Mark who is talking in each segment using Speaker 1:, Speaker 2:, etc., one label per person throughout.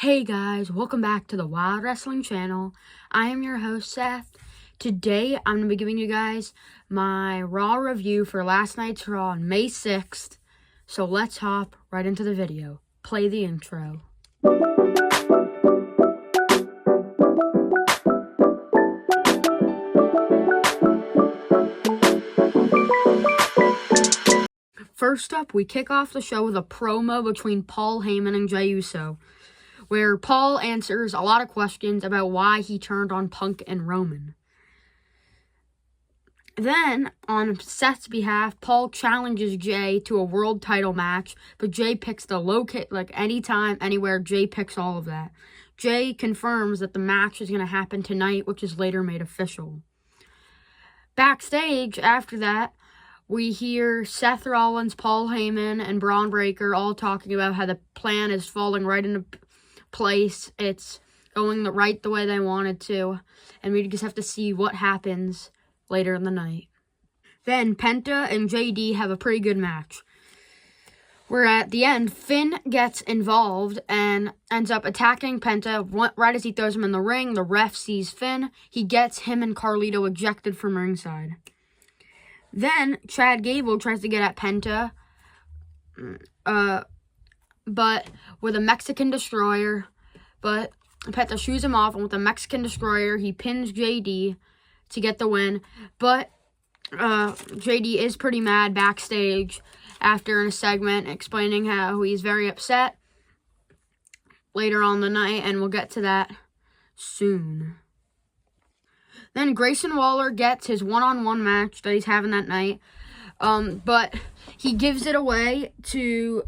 Speaker 1: Hey guys, welcome back to the Wild Wrestling Channel. I am your host, Seth. Today, I'm going to be giving you guys my Raw review for last night's Raw on May 6th. So let's hop right into the video. Play the intro. First up, we kick off the show with a promo between Paul Heyman and Jey Uso, where Paul answers a lot of questions about why he turned on Punk and Roman. Then, on Seth's behalf, Paul challenges Jey to a world title match, but Jey picks the location, anytime, anywhere, Jey picks all of that. Jey confirms that the match is going to happen tonight, which is later made official. Backstage, after that, we hear Seth Rollins, Paul Heyman, and Braun Breaker all talking about how the plan is falling right into place. It's going the way they wanted to, and we just have to see what happens later in the night. Then Penta and JD have a pretty good match, where at the end, Finn gets involved and ends up attacking Penta. Right as he throws him in the ring, the ref sees Finn. He gets him and Carlito ejected from ringside. Then Chad Gable tries to get at Penta, but with a Mexican Destroyer. But Penta shoos him off, and with a Mexican Destroyer, he pins JD to get the win. But JD is pretty mad backstage after in a segment explaining how he's very upset later on the night, and we'll get to that soon. Then Grayson Waller gets his one-on-one match that he's having that night, but he gives it away to,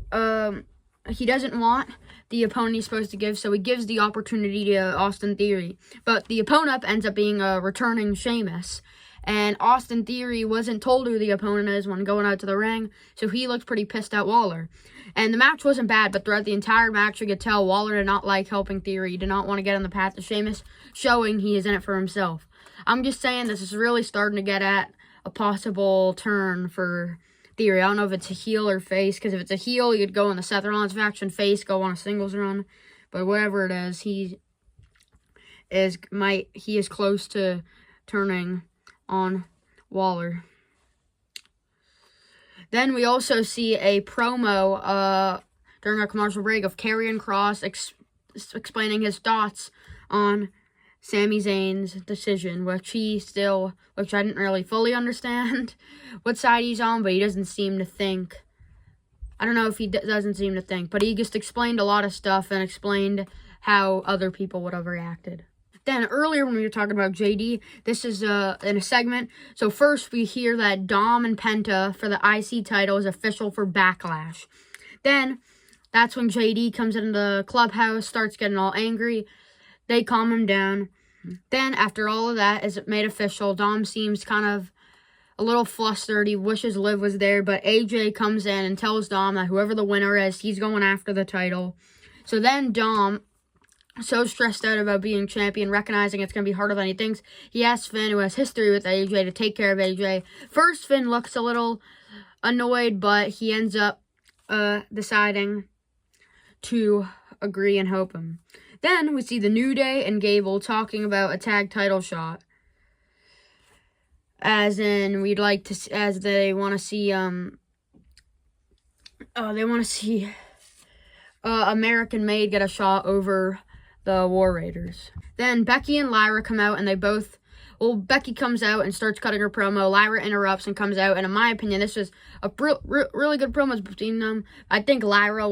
Speaker 1: he doesn't want the opponent he's supposed to give, so he gives the opportunity to Austin Theory. But the opponent ends up being a returning Sheamus, and Austin Theory wasn't told who the opponent is when going out to the ring, so he looks pretty pissed at Waller. And the match wasn't bad, but throughout the entire match, you could tell Waller did not like helping Theory. He did not want to get on the path of Sheamus, showing he is in it for himself. I'm just saying this is really starting to get at a possible turn for Theory. I don't know if it's a heel or face, because if it's a heel, you'd go in the Seth Rollins faction, face, go on a singles run. But whatever it is, he is close to turning on Waller. Then we also see a promo during a commercial break of Karrion Kross explaining his thoughts on Sami Zayn's decision, which I didn't really fully understand what side he's on, but he doesn't seem to think. I don't know if he doesn't seem to think, but he just explained a lot of stuff and explained how other people would have reacted. Then earlier when we were talking about JD, this is in a segment. So first we hear that Dom and Penta for the IC title is official for Backlash. Then that's when JD comes into the clubhouse, starts getting all angry. They calm him down. Then, after all of that is made official, Dom seems kind of a little flustered. He wishes Liv was there, but AJ comes in and tells Dom that whoever the winner is, he's going after the title. So then Dom, so stressed out about being champion, recognizing it's going to be harder than he thinks, he asks Finn, who has history with AJ, to take care of AJ. First, Finn looks a little annoyed, but he ends up deciding to agree and help him. Then we see the New Day and Gable talking about a tag title shot. As in, they want to see, American Made get a shot over the War Raiders. Then Becky and Lyra come out, and Becky comes out and starts cutting her promo. Lyra interrupts and comes out, and in my opinion, this was a really good promo between them. I think Lyra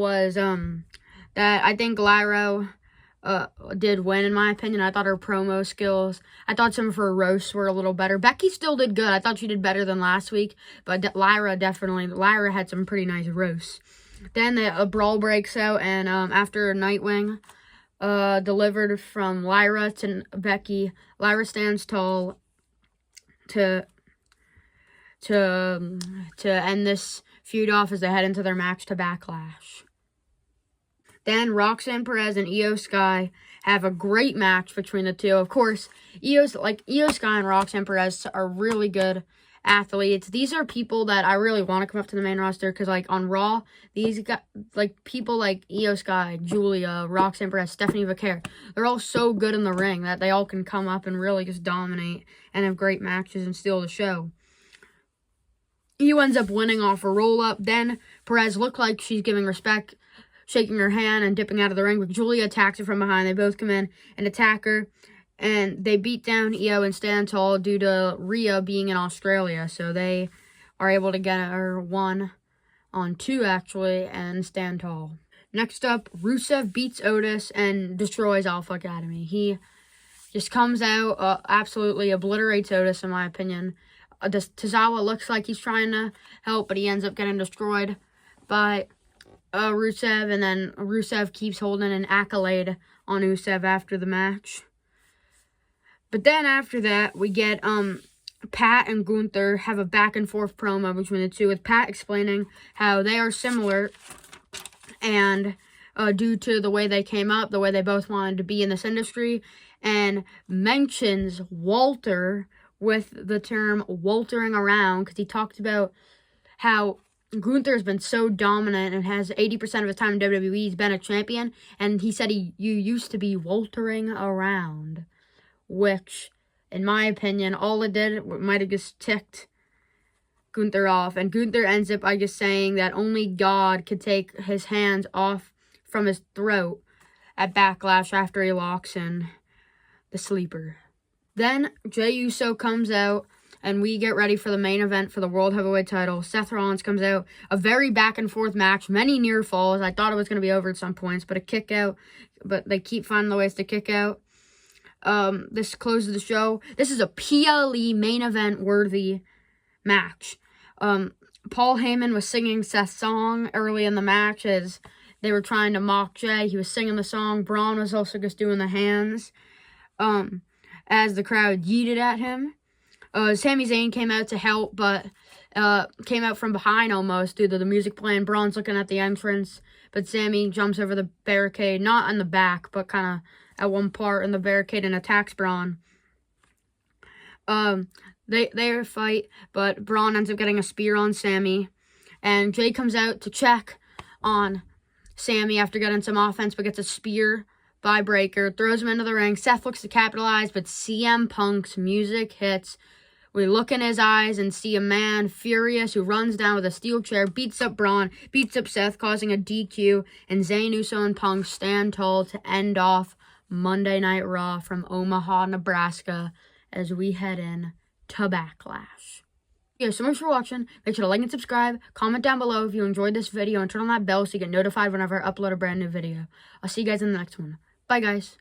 Speaker 1: did win, in my opinion. I thought her promo skills, I thought some of her roasts were a little better. Becky still did good. I thought she did better than last week, but Lyra had some pretty nice roasts. Then a brawl breaks out, and after Nightwing delivered from Lyra to Becky, Lyra stands tall to end this feud off as they head into their match to Backlash. Then Roxanne Perez and Io Sky have a great match between the two. Of course, Io Sky and Roxanne Perez are really good athletes. These are people that I really want to come up to the main roster because, like, on Raw, these guys, like, people like Io Sky, Julia, Roxanne Perez, Stephanie Vaquer, they're all so good in the ring that they all can come up and really just dominate and have great matches and steal the show. Io ends up winning off a roll-up. Then Perez looked like she's giving respect, shaking her hand and dipping out of the ring, but Julia attacks her from behind. They both come in and attack her, and they beat down Io and stand tall due to Rhea being in Australia, so they are able to get her 1-on-2, actually, and stand tall. Next up, Rusev beats Otis and destroys Alpha Academy. He just comes out, absolutely obliterates Otis, in my opinion. Tozawa looks like he's trying to help, but he ends up getting destroyed by Rusev, and then Rusev keeps holding an accolade on Rusev after the match. But then after that, we get Pat and Gunther have a back and forth promo between the two, with Pat explaining how they are similar, and due to the way they came up, the way they both wanted to be in this industry, and mentions Walter with the term Waltering around, because he talked about how Gunther's been so dominant and has 80% of his time in WWE. He's been a champion, and he said you used to be Waltering around, which, in my opinion, all it did might have just ticked Gunther off, and Gunther ends up by just saying that only God could take his hands off from his throat at Backlash after he locks in the sleeper. Then Jey Uso comes out, and we get ready for the main event for the World Heavyweight title. Seth Rollins comes out. A very back-and-forth match. Many near falls. I thought it was going to be over at some points, but a kick out. But they keep finding the ways to kick out. This closes the show. This is a PLE main event worthy match. Paul Heyman was singing Seth's song early in the match as they were trying to mock Jey. He was singing the song. Braun was also just doing the hands as the crowd yeeted at him. Sami Zayn came out to help, but came out from behind almost due to the music playing. Braun's looking at the entrance, but Sami jumps over the barricade, not on the back, but kind of at one part in the barricade, and attacks Braun. They fight, but Braun ends up getting a spear on Sami, and Jey comes out to check on Sami after getting some offense, but gets a spear by Breaker, throws him into the ring. Seth looks to capitalize, but CM Punk's music hits. We look in his eyes and see a man furious who runs down with a steel chair, beats up Braun, beats up Seth, causing a DQ, and Zayn, Uso, and Punk stand tall to end off Monday Night Raw from Omaha, Nebraska, as we head in to Backlash. Yeah, so much for watching. Make sure to like and subscribe, comment down below if you enjoyed this video, and turn on that bell so you get notified whenever I upload a brand new video. I'll see you guys in the next one. Bye, guys.